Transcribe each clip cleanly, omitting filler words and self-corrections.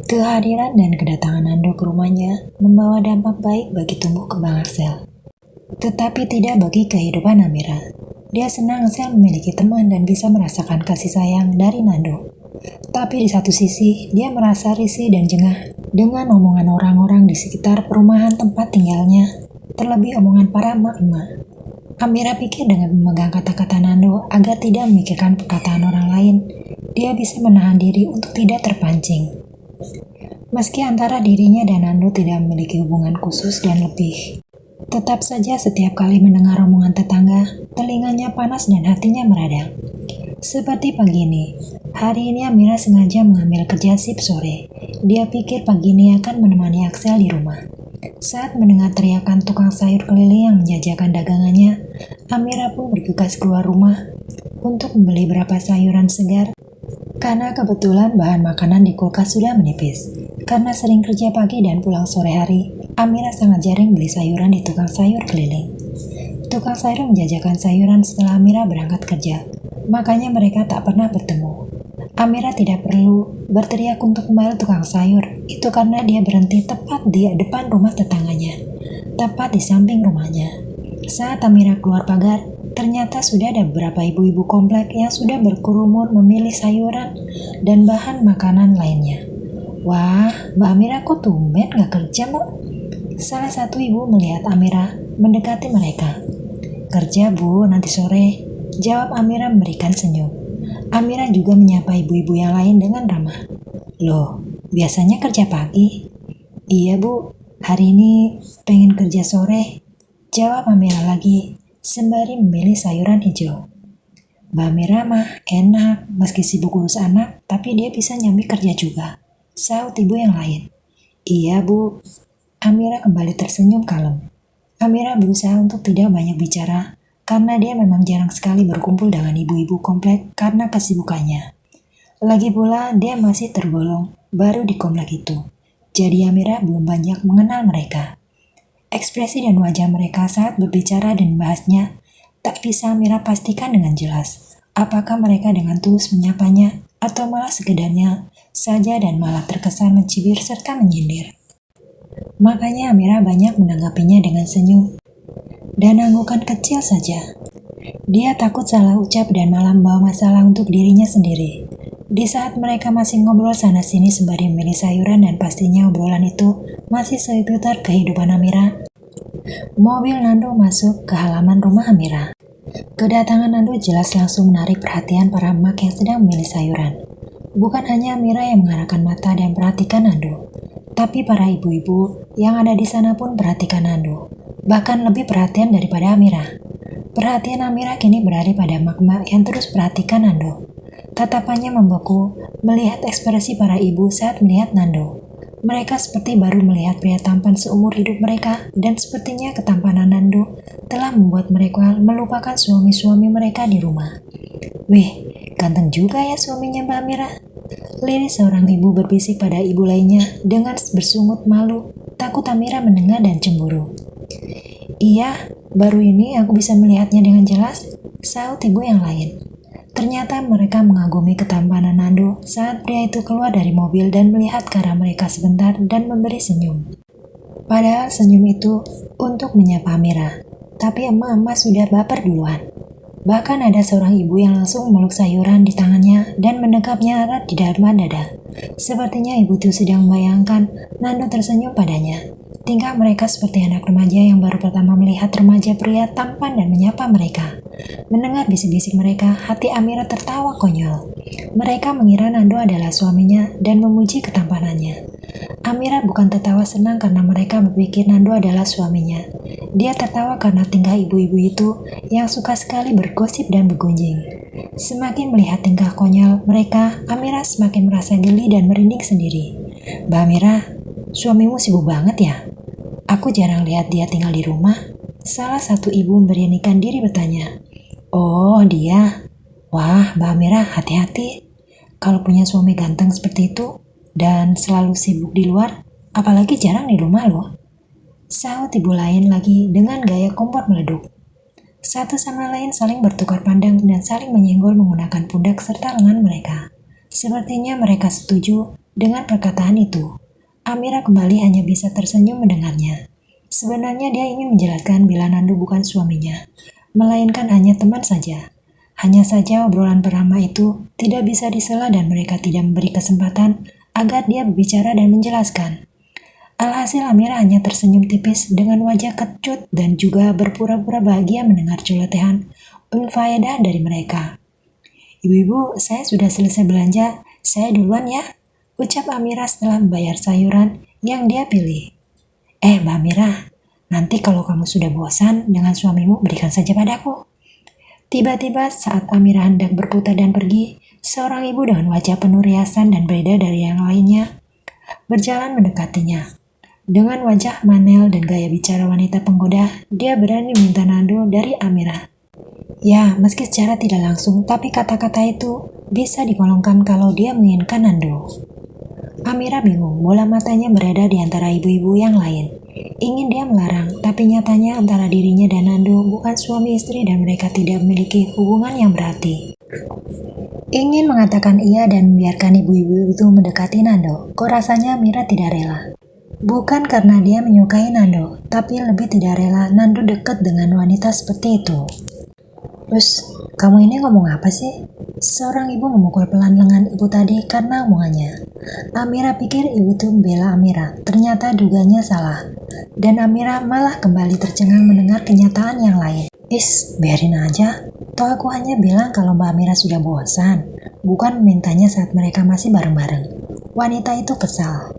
Kehadiran dan kedatangan Nando ke rumahnya membawa dampak baik bagi tumbuh kembang Axel. Tetapi tidak bagi kehidupan Amira. Dia senang Axel memiliki teman dan bisa merasakan kasih sayang dari Nando. Tapi di satu sisi, dia merasa risih dan jengah dengan omongan orang-orang di sekitar perumahan tempat tinggalnya, terlebih omongan para emak-emak. Amira pikir dengan memegang kata-kata Nando agar tidak memikirkan perkataan orang lain, dia bisa menahan diri untuk tidak terpancing. Meski antara dirinya dan Nando tidak memiliki hubungan khusus dan lebih, tetap saja setiap kali mendengar omongan tetangga, telinganya panas dan hatinya meradang. Seperti pagi ini, hari ini Amira sengaja mengambil kerja shift sore. Dia pikir pagi ini akan menemani Axel di rumah. Saat mendengar teriakan tukang sayur keliling yang menjajakan dagangannya, Amira pun bergegas keluar rumah untuk membeli beberapa sayuran segar karena kebetulan bahan makanan di kulkas sudah menipis. Karena sering kerja pagi dan pulang sore hari, Amira sangat jarang beli sayuran di tukang sayur keliling. Tukang sayur menjajakan sayuran setelah Amira berangkat kerja, makanya mereka tak pernah bertemu. Amira tidak perlu berteriak untuk memanggil tukang sayur, itu karena dia berhenti tepat di depan rumah tetangganya, tepat di samping rumahnya. Saat Amira keluar pagar, ternyata sudah ada beberapa ibu-ibu komplek yang sudah berkerumun memilih sayuran dan bahan makanan lainnya. Wah, Mbak Amira kok tumben gak kerja, Mbak? Salah satu ibu melihat Amira mendekati mereka. Kerja, Bu, nanti sore, jawab Amira memberikan senyum. Amira juga menyapa ibu-ibu yang lain dengan ramah. Loh, biasanya kerja pagi? Iya, Bu, hari ini pengen kerja sore, jawab Amira lagi, sembari memilih sayuran hijau. Mbak Amira mah enak, meski sibuk urus anak, tapi dia bisa nyambi kerja juga, saut ibu yang lain. Iya, Bu. Amira kembali tersenyum kalem. Amira berusaha untuk tidak banyak bicara, karena dia memang jarang sekali berkumpul dengan ibu-ibu komplek karena kesibukannya. Lagi pula, dia masih tergolong baru di komplek itu. Jadi Amira belum banyak mengenal mereka. Ekspresi dan wajah mereka saat berbicara dan membahasnya tak bisa Amira pastikan dengan jelas. Apakah mereka dengan tulus menyapanya atau malah sekedarnya saja dan malah terkesan mencibir serta menyindir. Makanya Amira banyak menanggapinya dengan senyum dan anggukan kecil saja. Dia takut salah ucap dan malah membawa masalah untuk dirinya sendiri. Di saat mereka masih ngobrol sana-sini sembari memilih sayuran dan pastinya obrolan itu masih seputar kehidupan Amira, mobil Nando masuk ke halaman rumah Amira. Kedatangan Nando jelas langsung menarik perhatian para emak yang sedang memilih sayuran. Bukan hanya Amira yang mengarahkan mata dan perhatikan Nando, tapi para ibu-ibu yang ada di sana pun perhatikan Nando, bahkan lebih perhatian daripada Amira. Perhatian Amira kini berada pada emak-emak yang terus perhatikan Nando. Tatapannya membeku melihat ekspresi para ibu saat melihat Nando. Mereka seperti baru melihat pria tampan seumur hidup mereka dan sepertinya ketampanan Nando telah membuat mereka melupakan suami-suami mereka di rumah. Wih, ganteng juga ya suaminya Mbak Amira. Liris seorang ibu berbisik pada ibu lainnya dengan bersungut malu, takut Amira mendengar dan cemburu. Iya, baru ini aku bisa melihatnya dengan jelas, saut ibu yang lain. Ternyata mereka mengagumi ketampanan Nando saat pria itu keluar dari mobil dan melihat ke arah mereka sebentar dan memberi senyum. Padahal senyum itu untuk menyapa Amira, tapi emak-emak sudah baper duluan. Bahkan ada seorang ibu yang langsung memeluk sayuran di tangannya dan mendekapnya erat di dalam dada. Sepertinya ibu itu sedang membayangkan Nando tersenyum padanya. Tingkah mereka seperti anak remaja yang baru pertama melihat remaja pria tampan dan menyapa mereka. Mendengar bisik-bisik mereka, hati Amira tertawa konyol. Mereka mengira Nando adalah suaminya dan memuji ketampanannya. Amira bukan tertawa senang karena mereka berpikir Nando adalah suaminya. Dia tertawa karena tingkah ibu-ibu itu yang suka sekali bergosip dan bergunjing. Semakin melihat tingkah konyol mereka, Amira semakin merasa geli dan merinding sendiri. Mbak Amira, suamimu sibuk banget ya? Aku jarang lihat dia tinggal di rumah. Salah satu ibu memberanikan diri bertanya. Oh, dia. Wah, Mbak Amira, hati-hati. Kalau punya suami ganteng seperti itu dan selalu sibuk di luar, apalagi jarang di rumah loh. Saut ibu lain lagi dengan gaya kompor meleduk. Satu sama lain saling bertukar pandang dan saling menyenggol menggunakan pundak serta lengan mereka. Sepertinya mereka setuju Dengan perkataan itu, Amira kembali hanya bisa tersenyum mendengarnya. Sebenarnya dia ingin menjelaskan bila Nando bukan suaminya, melainkan hanya teman saja. Hanya saja obrolan pertama itu tidak bisa disela dan mereka tidak memberi kesempatan agar dia berbicara dan menjelaskan. Alhasil Amira hanya tersenyum tipis dengan wajah kecut dan juga berpura-pura bahagia mendengar celotehan unfaedah dari mereka. Ibu-ibu, saya sudah selesai belanja, saya duluan ya, ucap Amira setelah membayar sayuran yang dia pilih. Mbak Amira, nanti kalau kamu sudah bosan dengan suamimu berikan saja padaku. Tiba-tiba saat Amira hendak berputar dan pergi, seorang ibu dengan wajah penuh riasan dan berbeda dari yang lainnya berjalan mendekatinya. Dengan wajah manel dan gaya bicara wanita penggoda, dia berani minta Nando dari Amira. Ya, meski secara tidak langsung, tapi kata-kata itu bisa digolongkan kalau dia menginginkan Nando. Amira bingung, bola matanya berada di antara ibu-ibu yang lain. Ingin dia melarang, tapi nyatanya antara dirinya dan Nando bukan suami istri dan mereka tidak memiliki hubungan yang berarti. Ingin mengatakan iya dan membiarkan ibu-ibu itu mendekati Nando, kok rasanya Amira tidak rela. Bukan karena dia menyukai Nando, tapi lebih tidak rela Nando dekat dengan wanita seperti itu. Terus, kamu ini ngomong apa sih? Seorang ibu memukul pelan lengan ibu tadi karena omongannya. Amira pikir ibu itu membela Amira, ternyata duganya salah. Dan Amira malah kembali tercengang mendengar kenyataan yang lain. Biarin aja. Toh aku hanya bilang kalau Mbak Amira sudah bosan, bukan memintanya saat mereka masih bareng-bareng. Wanita itu kesal.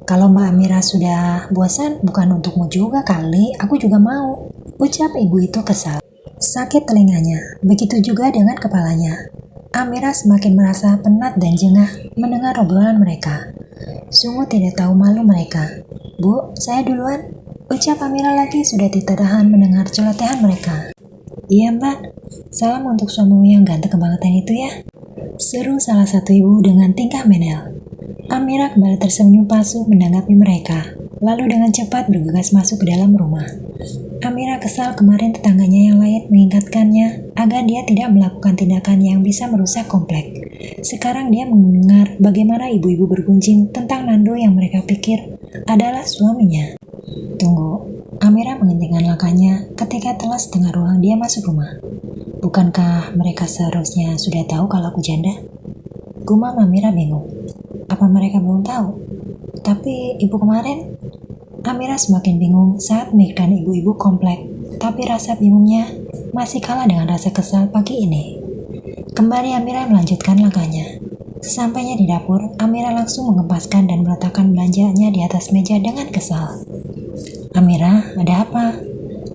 Kalau Mbak Amira sudah bosan, bukan untukmu juga kali, aku juga mau, ucap ibu itu kesal. Sakit telinganya, begitu juga dengan kepalanya. Amira semakin merasa penat dan jengah mendengar obrolan mereka. Sungguh tidak tahu malu mereka. Bu, saya duluan, ucap Amira lagi sudah tidak tahan mendengar celotehan mereka. Iya mbak, salam untuk suamimu yang ganteng kebangetan itu ya, seru salah satu ibu dengan tingkah menel. Amira kembali tersenyum palsu menanggapi mereka, lalu dengan cepat bergegas masuk ke dalam rumah. Amira kesal kemarin tetangganya yang lain mengingatkannya agar dia tidak melakukan tindakan yang bisa merusak komplek. Sekarang dia mendengar bagaimana ibu-ibu bergunjing tentang Nando yang mereka pikir adalah suaminya. Tunggu, Amira menghentikan langkahnya ketika telah setengah ruang dia masuk rumah. Bukankah mereka seharusnya sudah tahu kalau aku janda? Gumam Amira bingung. Apa mereka belum tahu? Tapi ibu kemarin? Amira semakin bingung saat memikirkan ibu-ibu komplek, tapi rasa bingungnya masih kalah dengan rasa kesal pagi ini. Kembali Amira melanjutkan langkahnya. Sesampainya di dapur, Amira langsung mengempaskan dan meletakkan belanjanya di atas meja dengan kesal. Amira, ada apa?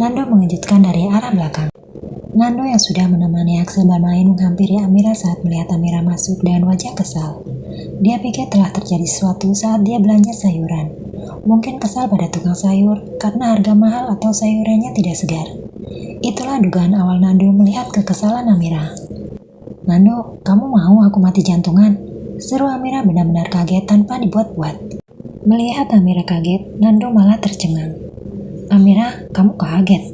Nando mengejutkan dari arah belakang. Nando yang sudah menemani Axel bermain menghampiri Amira saat melihat Amira masuk dengan wajah kesal. Dia pikir telah terjadi sesuatu saat dia belanja sayuran. Mungkin kesal pada tukang sayur karena harga mahal atau sayurannya tidak segar. Itulah dugaan awal Nando melihat kekesalan Amira. Nando, kamu mau aku mati jantungan? Seru Amira benar-benar kaget tanpa dibuat-buat. Melihat Amira kaget, Nando malah tercengang. Amira, kamu kaget?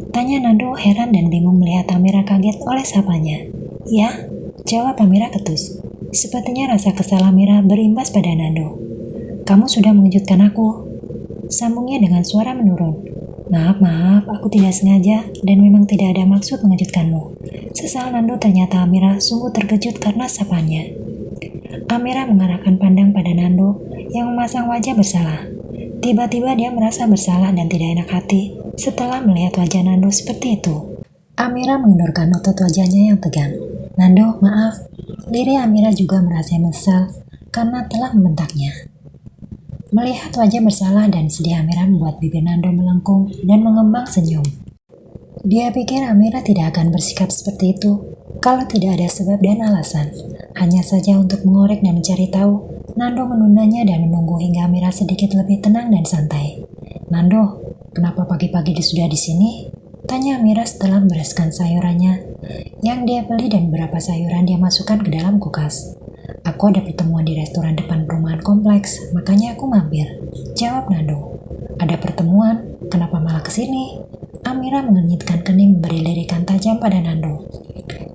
Tanya Nando heran dan bingung melihat Amira kaget oleh sapanya. Ya, jawab Amira ketus. Sepertinya rasa kesal Amira berimbas pada Nando. Kamu sudah mengejutkan aku, sambungnya dengan suara menurun. Maaf, aku tidak sengaja dan memang tidak ada maksud mengejutkanmu. Sesal Nando, ternyata Amira sungguh terkejut karena sapanya. Amira mengarahkan pandang pada Nando yang memasang wajah bersalah. Tiba-tiba dia merasa bersalah dan tidak enak hati setelah melihat wajah Nando seperti itu. Amira mengendurkan otot wajahnya yang tegang. Nando, maaf. Diri Amira juga merasa menyesal karena telah membentaknya. Melihat wajah bersalah dan sedih Amira membuat bibir Nando melengkung dan mengembang senyum. Dia pikir Amira tidak akan bersikap seperti itu kalau tidak ada sebab dan alasan. Hanya saja untuk mengorek dan mencari tahu, Nando menundanya dan menunggu hingga Amira sedikit lebih tenang dan santai. Nando, kenapa pagi-pagi sudah di sini? Tanya Amira setelah membereskan sayurannya yang dia beli dan beberapa sayuran dia masukkan ke dalam kulkas. Aku ada pertemuan di restoran depan perumahan kompleks, makanya aku mampir. Jawab Nando. Ada pertemuan? Kenapa malah kesini? Amira mengenyitkan kening memberi lirikan tajam pada Nando.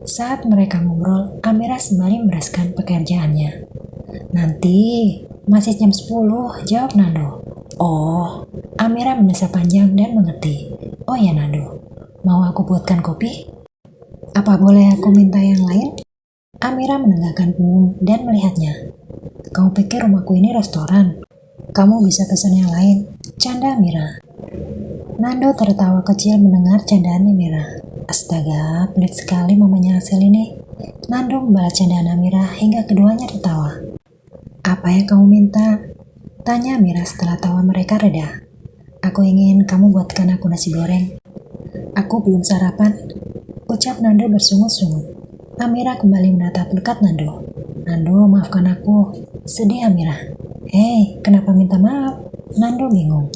Saat mereka ngobrol, Amira sembari membereskan pekerjaannya. Nanti, masih jam 10, jawab Nando. Oh, Amira mendesak panjang dan mengerti. Oh ya Nando, mau aku buatkan kopi? Apa boleh aku minta yang lain? Amira menenggakkan punggung dan melihatnya. Kamu pikir rumahku ini restoran? Kamu bisa pesan yang lain, canda Amira. Nando tertawa kecil mendengar candaan Amira. Astaga, pelit sekali mamanya Axel ini. Nando membalas candaan Amira hingga keduanya tertawa. Apa yang kamu minta? Tanya Amira setelah tawa mereka reda. Aku ingin kamu buatkan aku nasi goreng. Aku belum sarapan, ucap Nando bersungut-sungut. Amira kembali menatap dekat Nando. Nando, maafkan aku. Sedih Amira. Hei, kenapa minta maaf? Nando bingung.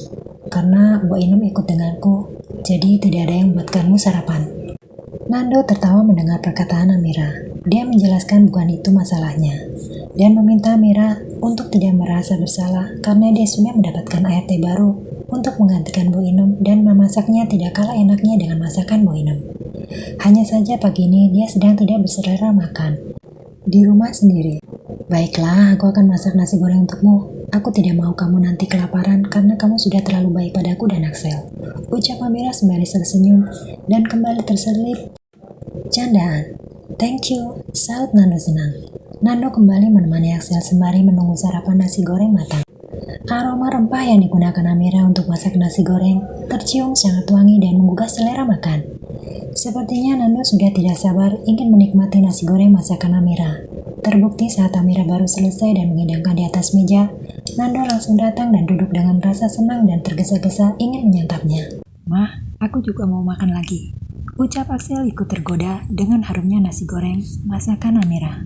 Karena Mbak Inem ikut denganku, jadi tidak ada yang buatkanmu sarapan. Nando tertawa mendengar perkataan Amira. Dia menjelaskan bukan itu masalahnya, dan meminta Amira untuk tidak merasa bersalah karena dia sudah mendapatkan ART baru untuk menggantikan Bu Inem dan memasaknya tidak kalah enaknya dengan masakan Bu Inem. Hanya saja pagi ini dia sedang tidak berselera makan di rumah sendiri. Baiklah, aku akan masak nasi goreng untukmu. Aku tidak mau kamu nanti kelaparan karena kamu sudah terlalu baik padaku dan Axel. Ucap Amira sembari tersenyum dan kembali terselip candaan. Thank you, saut Nando senang. Nando kembali menemani Axel sembari menunggu sarapan nasi goreng matang. Aroma rempah yang digunakan Amira untuk masak nasi goreng tercium sangat wangi dan menggugah selera makan. Sepertinya Nando sudah tidak sabar ingin menikmati nasi goreng masakan Amira. Terbukti saat Amira baru selesai dan mengidangkan di atas meja, Nando langsung datang dan duduk dengan rasa senang dan tergesa-gesa ingin menyantapnya. Mah, aku juga mau makan lagi. Ucap Axel ikut tergoda dengan harumnya nasi goreng masakan Amira.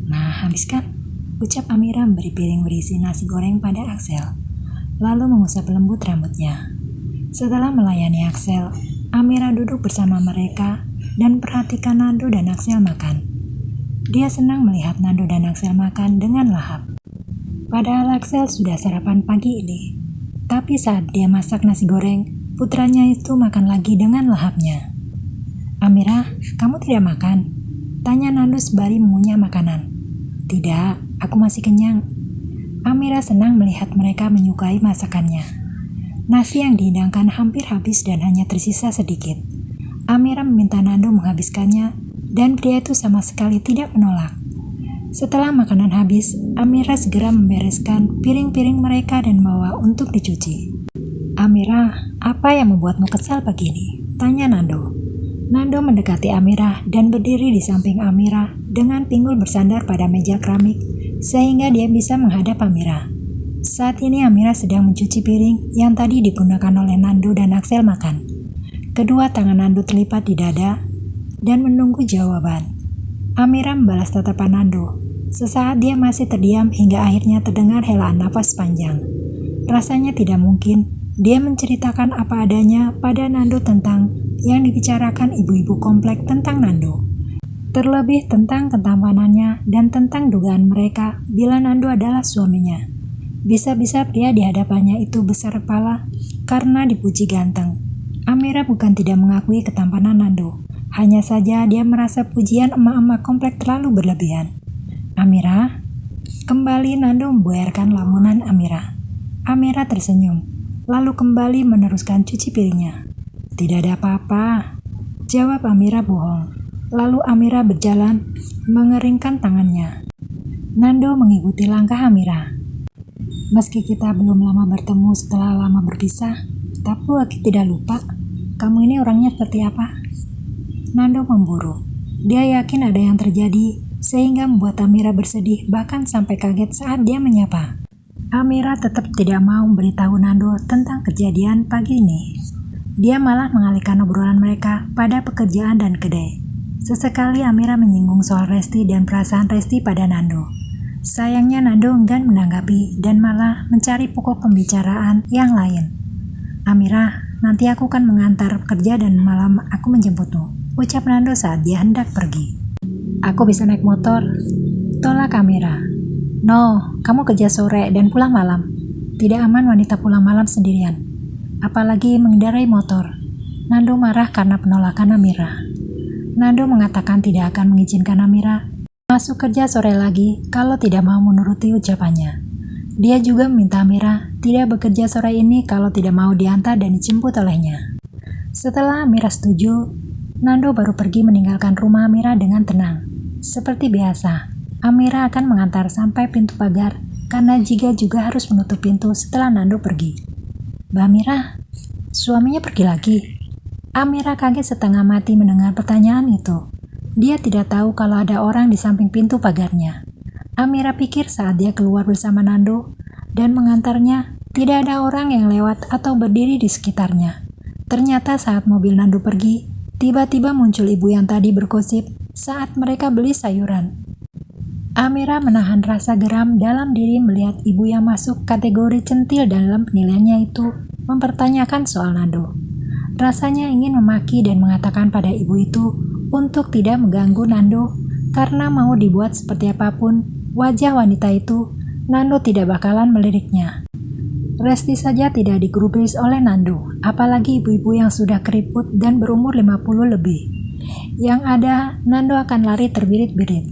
Nah, habiskan? Ucap Amira memberi piring berisi nasi goreng pada Axel, lalu mengusap lembut rambutnya. Setelah melayani Axel, Amira duduk bersama mereka dan perhatikan Nando dan Axel makan. Dia senang melihat Nando dan Axel makan dengan lahap. Padahal Axel sudah sarapan pagi ini. Tapi saat dia masak nasi goreng, putranya itu makan lagi dengan lahapnya. Amira, kamu tidak makan? Tanya Nando sembari mengunyah makanan. Tidak, aku masih kenyang. Amira senang melihat mereka menyukai masakannya. Nasi yang dihidangkan hampir habis dan hanya tersisa sedikit. Amira meminta Nando menghabiskannya dan pria itu sama sekali tidak menolak. Setelah makanan habis, Amira segera membereskan piring-piring mereka dan membawa untuk dicuci. Amira, apa yang membuatmu kesal pagi ini? Tanya Nando. Nando mendekati Amira dan berdiri di samping Amira dengan pinggul bersandar pada meja keramik sehingga dia bisa menghadap Amira. Saat ini Amira sedang mencuci piring yang tadi digunakan oleh Nando dan Axel makan. Kedua tangan Nando terlipat di dada dan menunggu jawaban. Amira membalas tatapan Nando. Sesaat dia masih terdiam hingga akhirnya terdengar helaan nafas panjang. Rasanya tidak mungkin dia menceritakan apa adanya pada Nando tentang yang dibicarakan ibu-ibu komplek tentang Nando. Terlebih tentang ketampanannya dan tentang dugaan mereka bila Nando adalah suaminya. Bisa-bisa pria di hadapannya itu besar kepala karena dipuji ganteng. Amira bukan tidak mengakui ketampanan Nando. Hanya saja dia merasa pujian emak-emak komplek terlalu berlebihan. Amira, kembali Nando membuayarkan lamunan Amira. Amira tersenyum, lalu kembali meneruskan cuci piringnya. Tidak ada apa-apa, jawab Amira bohong. Lalu Amira berjalan, mengeringkan tangannya. Nando mengikuti langkah Amira. Meski kita belum lama bertemu setelah lama berpisah, tapi aku tidak lupa, kamu ini orangnya seperti apa? Nando memburu. Dia yakin ada yang terjadi, sehingga membuat Amira bersedih bahkan sampai kaget saat dia menyapa. Amira tetap tidak mau memberitahu Nando tentang kejadian pagi ini. Dia malah mengalihkan obrolan mereka pada pekerjaan dan kedai. Sesekali Amira menyinggung soal Resti dan perasaan Resti pada Nando. Sayangnya Nando enggan menanggapi dan malah mencari pokok pembicaraan yang lain. Amira, nanti aku kan mengantar kerja dan malam aku menjemputmu, ucap Nando saat dia hendak pergi. Aku bisa naik motor, tolak Amira. No, kamu kerja sore dan pulang malam. Tidak aman wanita pulang malam sendirian. Apalagi mengendarai motor. Nando marah karena penolakan Amira. Nando mengatakan tidak akan mengizinkan Amira masuk kerja sore lagi kalau tidak mau menuruti ucapannya. Dia juga meminta Amira tidak bekerja sore ini kalau tidak mau diantar dan dijemput olehnya. Setelah Amira setuju, Nando baru pergi meninggalkan rumah Amira dengan tenang. Seperti biasa, Amira akan mengantar sampai pintu pagar karena Jiga juga harus menutup pintu setelah Nando pergi. Mbak Amira, suaminya pergi lagi. Amira kaget setengah mati mendengar pertanyaan itu. Dia tidak tahu kalau ada orang di samping pintu pagarnya. Amira pikir saat dia keluar bersama Nando dan mengantarnya, tidak ada orang yang lewat atau berdiri di sekitarnya. Ternyata saat mobil Nando pergi, tiba-tiba muncul ibu yang tadi bergosip saat mereka beli sayuran. Amira menahan rasa geram dalam diri melihat ibu yang masuk kategori centil dalam penilaiannya itu mempertanyakan soal Nando. Rasanya ingin memaki dan mengatakan pada ibu itu untuk tidak mengganggu Nando karena mau dibuat seperti apapun wajah wanita itu, Nando tidak bakalan meliriknya. Resti saja tidak digubris oleh Nando, apalagi ibu-ibu yang sudah keriput dan berumur 50 lebih. Yang ada, Nando akan lari terbirit-birit.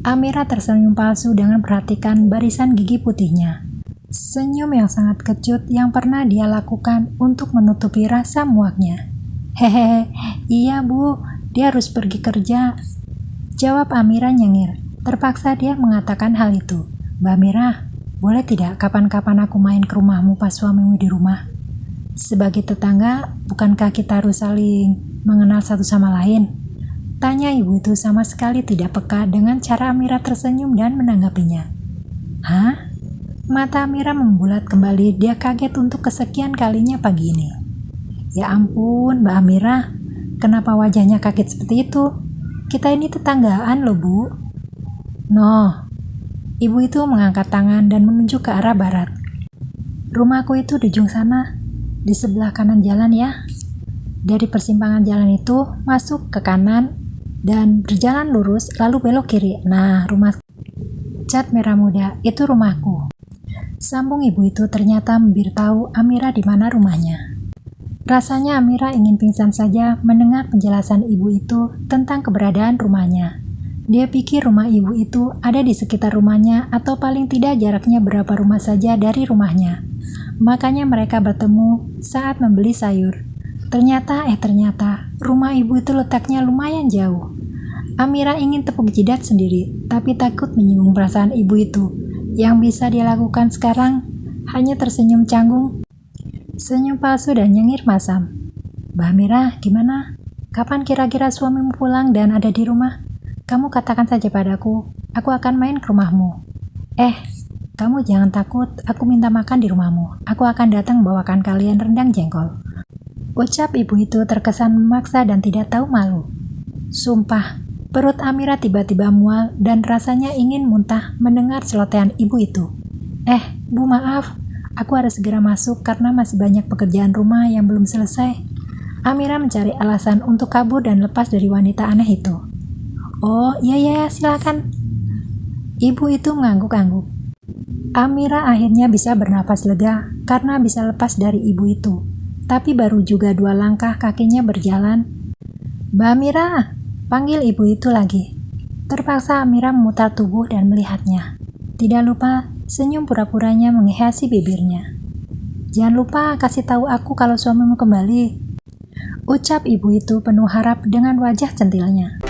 Amira tersenyum palsu dengan perhatikan barisan gigi putihnya. Senyum yang sangat kecut yang pernah dia lakukan untuk menutupi rasa muaknya. Hehehe, iya bu, dia harus pergi kerja. Jawab Amira nyengir. Terpaksa dia mengatakan hal itu. Mbak Amira, boleh tidak kapan-kapan aku main ke rumahmu pas suamimu di rumah? Sebagai tetangga, bukankah kita harus saling mengenal satu sama lain? Tanya ibu itu sama sekali tidak peka dengan cara Amira tersenyum dan menanggapinya. Hah? Mata Amira membulat kembali, dia kaget untuk kesekian kalinya pagi ini. Ya ampun, Mbak Amira, kenapa wajahnya kaget seperti itu? Kita ini tetanggaan loh, Bu. No, ibu itu mengangkat tangan dan menunjuk ke arah barat. Rumahku itu di ujung sana, di sebelah kanan jalan ya. Dari persimpangan jalan itu, masuk ke kanan dan berjalan lurus lalu belok kiri. Nah, rumah cat merah muda, itu rumahku. Sambung ibu itu ternyata memberitahu Amira di mana rumahnya. Rasanya Amira ingin pingsan saja mendengar penjelasan ibu itu tentang keberadaan rumahnya. Dia pikir rumah ibu itu ada di sekitar rumahnya atau paling tidak jaraknya berapa rumah saja dari rumahnya. Makanya mereka bertemu saat membeli sayur. Ternyata rumah ibu itu letaknya lumayan jauh. Amira ingin tepuk jidat sendiri, tapi takut menyinggung perasaan ibu itu. Yang bisa dia lakukan sekarang hanya tersenyum canggung, senyum palsu dan nyengir masam. Mbak Amira, gimana? Kapan kira-kira suamimu pulang dan ada di rumah? Kamu katakan saja padaku, aku akan main ke rumahmu. Kamu jangan takut, aku minta makan di rumahmu. Aku akan datang membawakan kalian rendang jengkol. Ucap ibu itu terkesan memaksa dan tidak tahu malu. Sumpah, perut Amira tiba-tiba mual dan rasanya ingin muntah mendengar celotehan ibu itu. Bu maaf, aku harus segera masuk karena masih banyak pekerjaan rumah yang belum selesai. Amira mencari alasan untuk kabur dan lepas dari wanita aneh itu. Oh, iya, silakan. Ibu itu mengangguk-angguk. Amira akhirnya bisa bernafas lega karena bisa lepas dari ibu itu. Tapi baru juga 2 langkah kakinya berjalan. Mbak Amira, panggil ibu itu lagi. Terpaksa Amira memutar tubuh dan melihatnya. Tidak lupa senyum pura-puranya menghiasi bibirnya. Jangan lupa kasih tahu aku kalau suamimu kembali. Ucap ibu itu penuh harap dengan wajah centilnya.